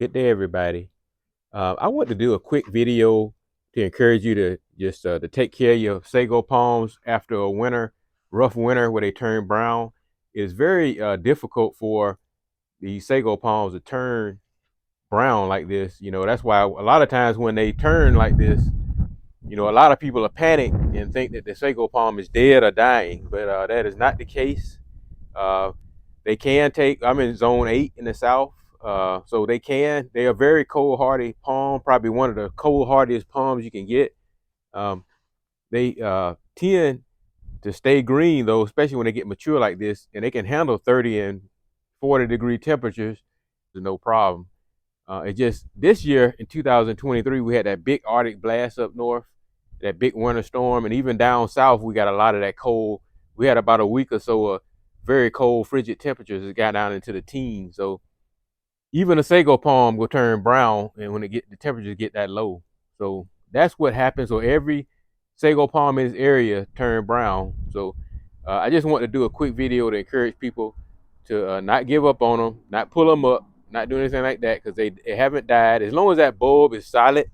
Good day, everybody. I want to do a quick video to encourage you to just to take care of your sago palms after a rough winter where they turn brown. It's very difficult for the sago palms to turn brown like this. That's why a lot of times when they turn like this, a lot of people are panicked and think that the sago palm is dead or dying, but that is not the case. Uh, they can take. I'm in zone 8 in the south, so they are very cold hardy palm, probably one of the cold hardiest palms you can get. Um, they tend to stay green though, especially when they get mature like this, and they can handle 30 and 40-degree temperatures. There's no problem. It just this year in 2023 we had that big Arctic blast up north, that big winter storm, and even down south we got a lot of that cold. We had about a week or so of very cold, frigid temperatures. It got down into the teens. So even a sago palm will turn brown, and when the temperatures get that low. So that's what happens. So every sago palm in this area turn brown. So I just want to do a quick video to encourage people to not give up on them, not pull them up, not do anything like that, because they haven't died. As long as that bulb is solid,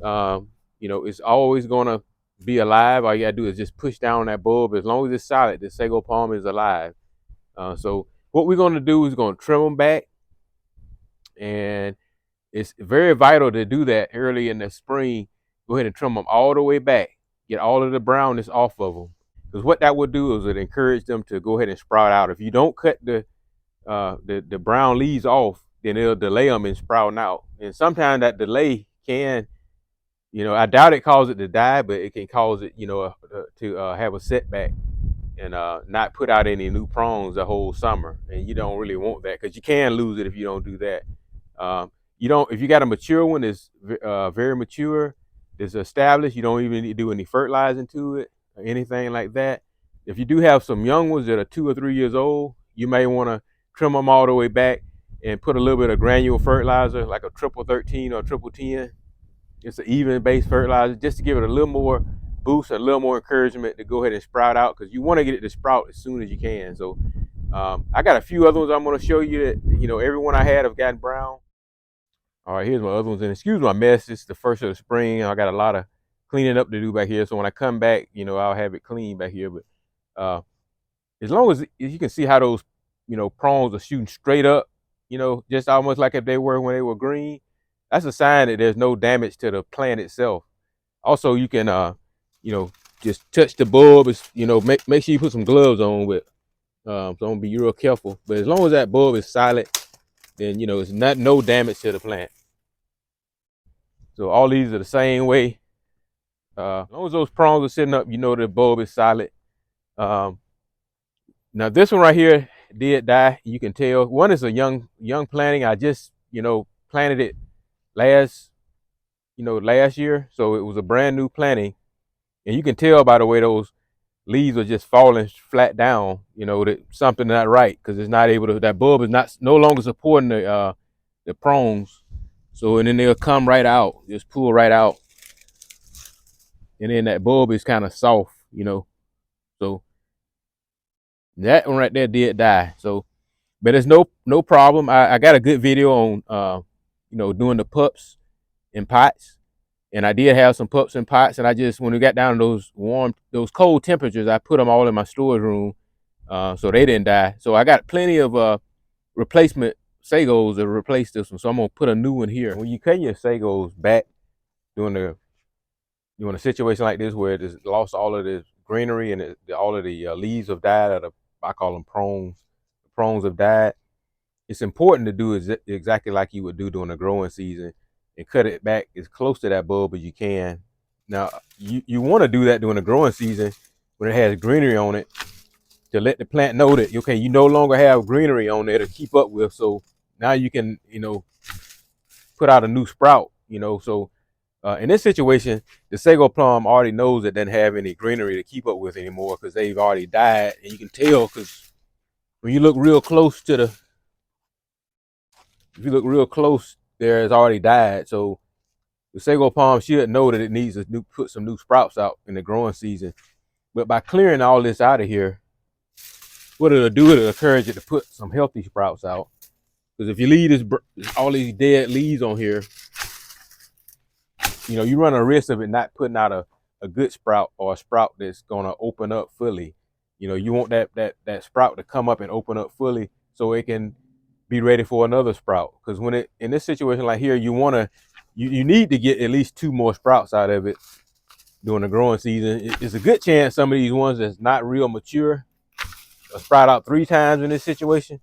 it's always gonna be alive. All you gotta do is just push down on that bulb. As long as it's solid, the sago palm is alive. So what we're gonna do is gonna trim them back, and it's very vital to do that early in the spring. Go ahead and trim them all the way back. Get all of the brownness off of them. Because what that would do is it encourage them to go ahead and sprout out. If you don't cut the brown leaves off, then it'll delay them in sprouting out. And sometimes that delay can, I doubt it causes it to die, but it can cause it, to have a setback and not put out any new prongs the whole summer. And you don't really want that because you can lose it if you don't do that. You don't if you got a mature one that's very mature, that's established. You don't even need to do any fertilizing to it or anything like that. If you do have some young ones that are 2 or 3 years old, you may want to trim them all the way back and put a little bit of granule fertilizer, like a triple 13 or triple 10. It's an even base fertilizer, just to give it a little more boost and a little more encouragement to go ahead and sprout out, because you want to get it to sprout as soon as you can. So I got a few other ones I'm going to show you that every one I had have gotten brown. All right, here's my other ones. And excuse my mess. It's the first of the spring. I got a lot of cleaning up to do back here. So when I come back, I'll have it clean back here. But uh, as long as you can see how those, prongs are shooting straight up, just almost like if they were when they were green, that's a sign that there's no damage to the plant itself. Also, you can, just touch the bulb. Make sure you put some gloves on with. So don't be real careful. But as long as that bulb is solid, then it's no damage to the plant. So all these are the same way. As long as those prongs are sitting up, the bulb is solid. Now this one right here did die. You can tell. One is a young planting. I just planted it last year, so it was a brand new planting, and you can tell by the way those leaves are just falling flat down. That something not right, because it's not able to. That bulb is no longer supporting the prongs. So, and then they'll come right out, just pull right out. And then that bulb is kind of soft, So that one right there did die. So, but it's no problem. I got a good video on doing the pups in pots. And I did have some pups in pots, and I just, when we got down to those cold temperatures, I put them all in my storage room, so they didn't die. So I got plenty of replacement sagos to replace this one. So I'm gonna put a new one here. When you cut your sagos back during a situation like this where it has lost all of this greenery and all of the leaves have died, or I call them prongs. The prongs have died. It's important to do exactly like you would do during the growing season and cut it back as close to that bulb as you can. Now, you want to do that during the growing season when it has greenery on it, to let the plant know that, okay, you no longer have greenery on there to keep up with. So now you can, put out a new sprout, So in this situation, the sago palm already knows it doesn't have any greenery to keep up with anymore, because they've already died. And you can tell, because when you look real close if you look real close, there has already died. So the sago palm should know that it needs to put some new sprouts out in the growing season. But by clearing all this out of here, what it'll do, it'll encourage it to put some healthy sprouts out. Because if you leave all these dead leaves on here, you run a risk of it not putting out a good sprout or a sprout that's gonna open up fully. You want that sprout to come up and open up fully so it can be ready for another sprout. Because when it in this situation like here, you need to get at least 2 more sprouts out of it during the growing season. It's a good chance some of these ones that's not real mature will sprout out 3 times in this situation.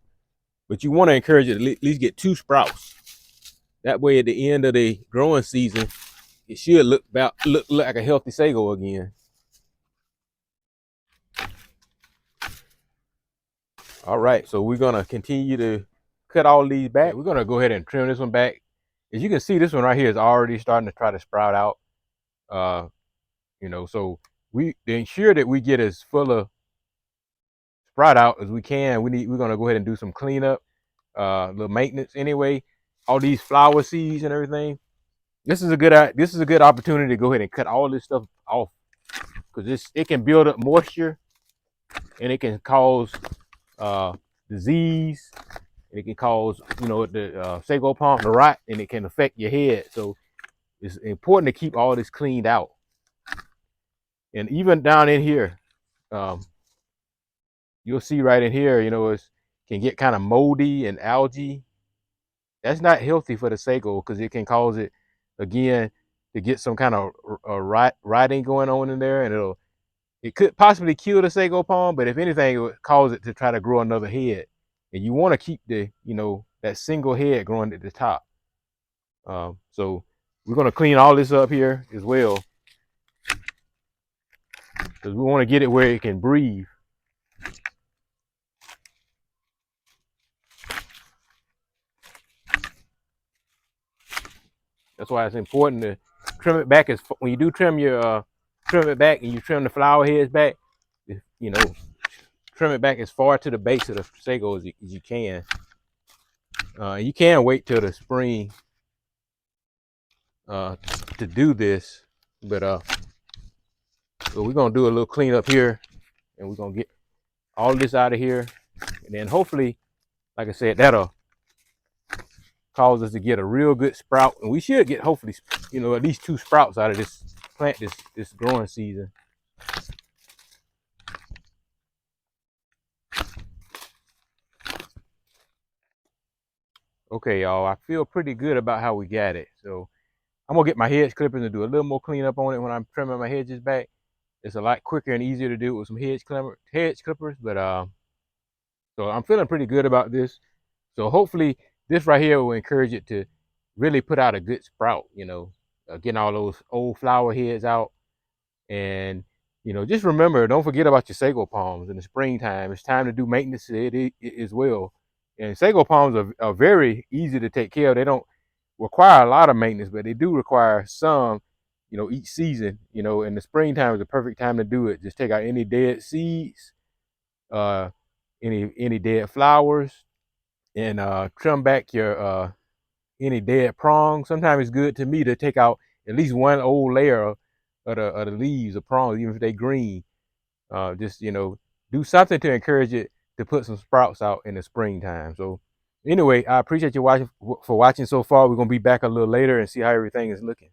But you want to encourage it to at least get 2 sprouts. That way, at the end of the growing season, it should look like a healthy sago again. All right, so we're gonna continue to cut all these back. We're gonna go ahead and trim this one back. As you can see, this one right here is already starting to try to sprout out. So to ensure that we get as full of sprout out as we can, we're gonna go ahead and do some cleanup, little maintenance anyway. All these flower seeds and everything. This is a good opportunity to go ahead and cut all this stuff off, because it can build up moisture and it can cause disease, and it can cause the sago palm to rot, and it can affect your head. So it's important to keep all this cleaned out. And even down in here, you'll see right in here, it can get kind of moldy and algae. That's not healthy for the sago, because it can cause it again to get some kind of rotting going on in there, and it could possibly kill the sago palm, but if anything, it would cause it to try to grow another head. And you want to keep that single head growing at the top. So we're going to clean all this up here as well, because we want to get it where it can breathe. That's why it's important to trim it back. When you do trim it back and you trim the flower heads back, trim it back as far to the base of the sago as you can. You can wait till the spring to do this, but so we're gonna do a little cleanup here, and we're gonna get all this out of here, and then hopefully, like I said, that'll cause us to get a real good sprout, and we should get hopefully at least 2 sprouts out of this plant this growing season. Okay, y'all, I feel pretty good about how we got it. So I'm gonna get my hedge clippers and do a little more cleanup on it when I'm trimming my hedges back. It's a lot quicker and easier to do with some hedge clippers, but so I'm feeling pretty good about this. So hopefully this right here will encourage it to really put out a good sprout, getting all those old flower heads out. And, just remember, don't forget about your sago palms in the springtime. It's time to do maintenance to it as well. And sago palms are very easy to take care of. They don't require a lot of maintenance, but they do require some, each season. In the springtime is the perfect time to do it. Just take out any dead seeds, any dead flowers, and trim back your any dead prongs. Sometimes it's good to me to take out at least one old layer of the leaves of prongs, even if they're green. Just do something to encourage it to put some sprouts out in the springtime. So anyway, I appreciate you watching so far. We're gonna be back a little later and see how everything is looking.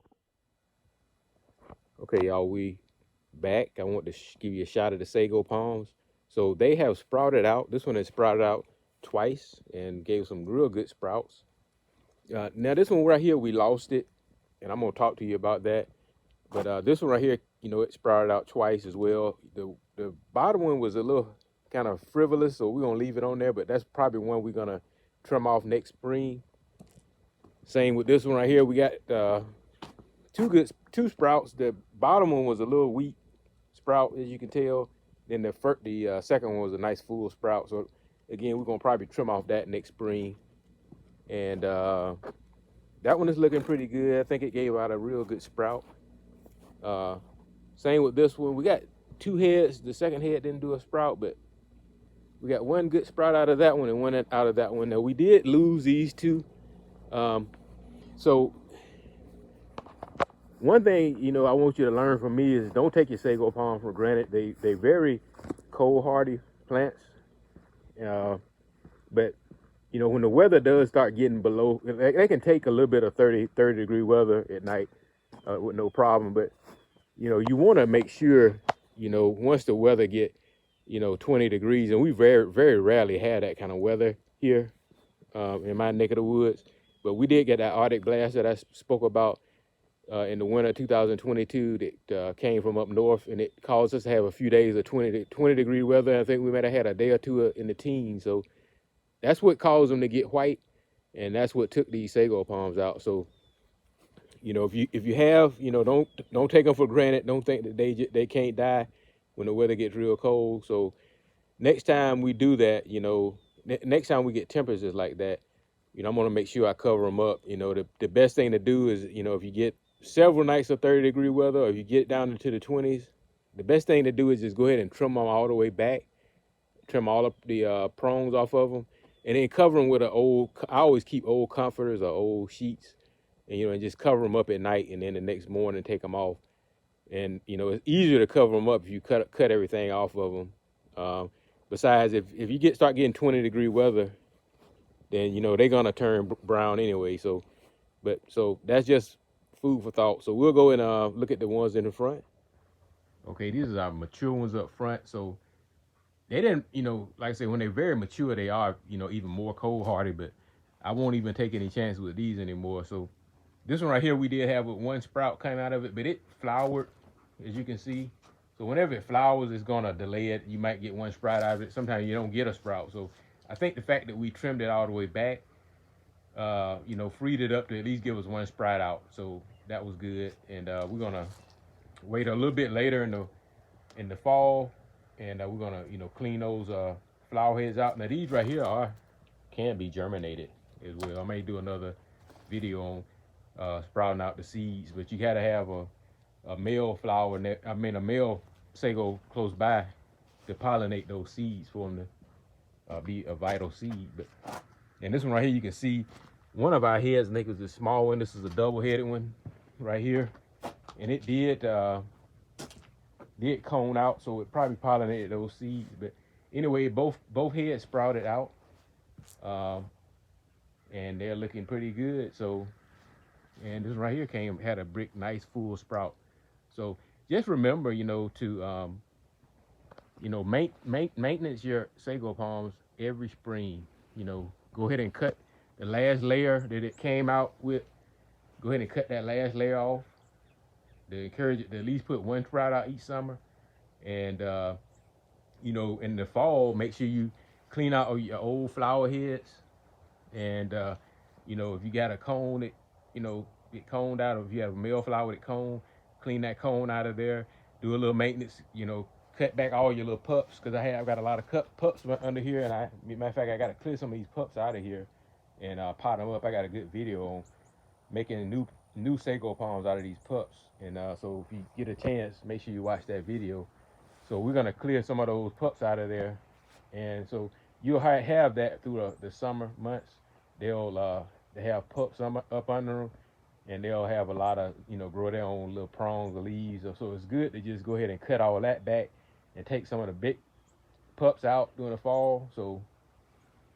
Okay, y'all, we back. I want to give you a shot of the sago palms. So they have sprouted out. This one has sprouted out twice and gave some real good sprouts. Now this one right here, we lost it, and I'm gonna talk to you about that. But this one right here, it sprouted out twice as well. The bottom one was a little kind of frivolous, so we're gonna leave it on there, but that's probably one we're gonna trim off next spring. Same with this one right here. We got two sprouts. The bottom one was a little weak sprout, as you can tell. Then the second one was a nice full sprout. So again, we're gonna probably trim off that next spring. And that one is looking pretty good. I think it gave out a real good sprout. Same with this one. We got 2 heads. The second head didn't do a sprout, but we got one good sprout out of that one and one out of that one. Now we did lose these 2. So one thing I want you to learn from me is don't take your sago palm for granted. They very cold hardy plants, but you know, when the weather does start getting below, they can take a little bit of 30 degree weather at night with no problem. But, you know, you want to make sure, you know, once the weather get, you know, 20 degrees, and we very rarely had that kind of weather here in my neck of the woods. But we did get that Arctic blast that I spoke about in the winter 2022 that came from up north, and it caused us to have a few days of 20 degree weather. I think we might have had a day or two in the teens. So that's what caused them to get white, and that's what took these sago palms out. So, you know, if you have, you know, don't take them for granted. Don't think that they can't die when the weather gets real cold. So next time we do that, you know, next time we get temperatures like that, you know, I'm gonna make sure I cover them up. You know, the best thing to do is, you know, if you get several nights of 30 degree weather, or if you get down into the 20s, the best thing to do is just go ahead and trim them all the way back, trim all of the prongs off of them, and then cover them with an old. I always keep old comforters or old sheets, and you know, and just cover them up at night, and then the next morning take them off. And you know, it's easier to cover them up if you cut everything off of them. Besides, if you start getting 20 degree weather, then you know they're gonna turn brown anyway. So that's just food for thought. So we'll go and look at the ones in the front. Okay, these are our mature ones up front. So they didn't, you know, like I said, when they're very mature, they are, you know, even more cold hardy. But I won't even take any chances with these anymore. So this one right here, we did have one sprout come out of it, but it flowered, as you can see. So whenever it flowers, it's gonna delay it. You might get one sprout out of it. Sometimes you don't get a sprout. So I think the fact that we trimmed it all the way back, you know, freed it up to at least give us one sprout out. So that was good. And we're gonna wait a little bit later in the fall, and we're gonna, you know, clean those flower heads out. Now these right here can be germinated as well. I may do another video on sprouting out the seeds, but you gotta have a male flower, a male sago close by to pollinate those seeds for them to be a vital seed. And this one right here, you can see one of our heads, I think it was a small one. This is a double-headed one right here, and it did cone out, so it probably pollinated those seeds. But anyway, both heads sprouted out, and they're looking pretty good. So, and this right here had a nice full sprout. So just remember, you know, to you know, maintenance your sago palms every spring. You know, go ahead and cut the last layer that it came out with. Go ahead and cut that last layer off. To encourage it to at least put one sprout out each summer. And you know, in the fall, make sure you clean out your old flower heads. And you know, if you got a cone that, you know, get coned out, or if you have a male flower with cone, clean that cone out of there. Do a little maintenance, you know, cut back all your little pups, because I've got a lot of pups under here, and matter of fact, I got to clear some of these pups out of here and pot them up. I got a good video on making new sago palms out of these pups, and so if you get a chance, make sure you watch that video. So we're gonna clear some of those pups out of there, and so you'll have that through the summer months. They'll they have pups up under them, and they'll have a lot of, you know, grow their own little prongs or leaves. So it's good to just go ahead and cut all that back and take some of the big pups out during the fall. So,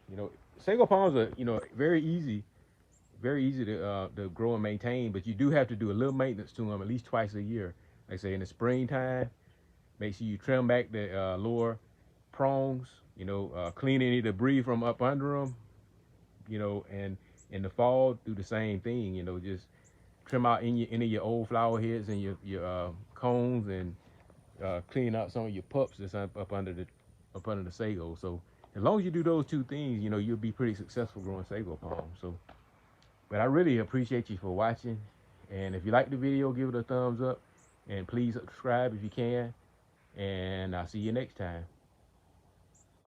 you know, sago palms are, you know, very easy to grow and maintain, but you do have to do a little maintenance to them at least twice a year. Like I say, in the springtime, make sure you trim back the lower prongs, you know, clean any debris from up under them, you know, and in the fall, do the same thing, you know, just trim out any of your old flower heads and your cones, and clean out some of your pups that's up under the sago. So as long as you do those two things, you know, you'll be pretty successful growing sago palms. So, but I really appreciate you for watching, and if you like the video, give it a thumbs up, and please subscribe if you can, and I'll see you next time.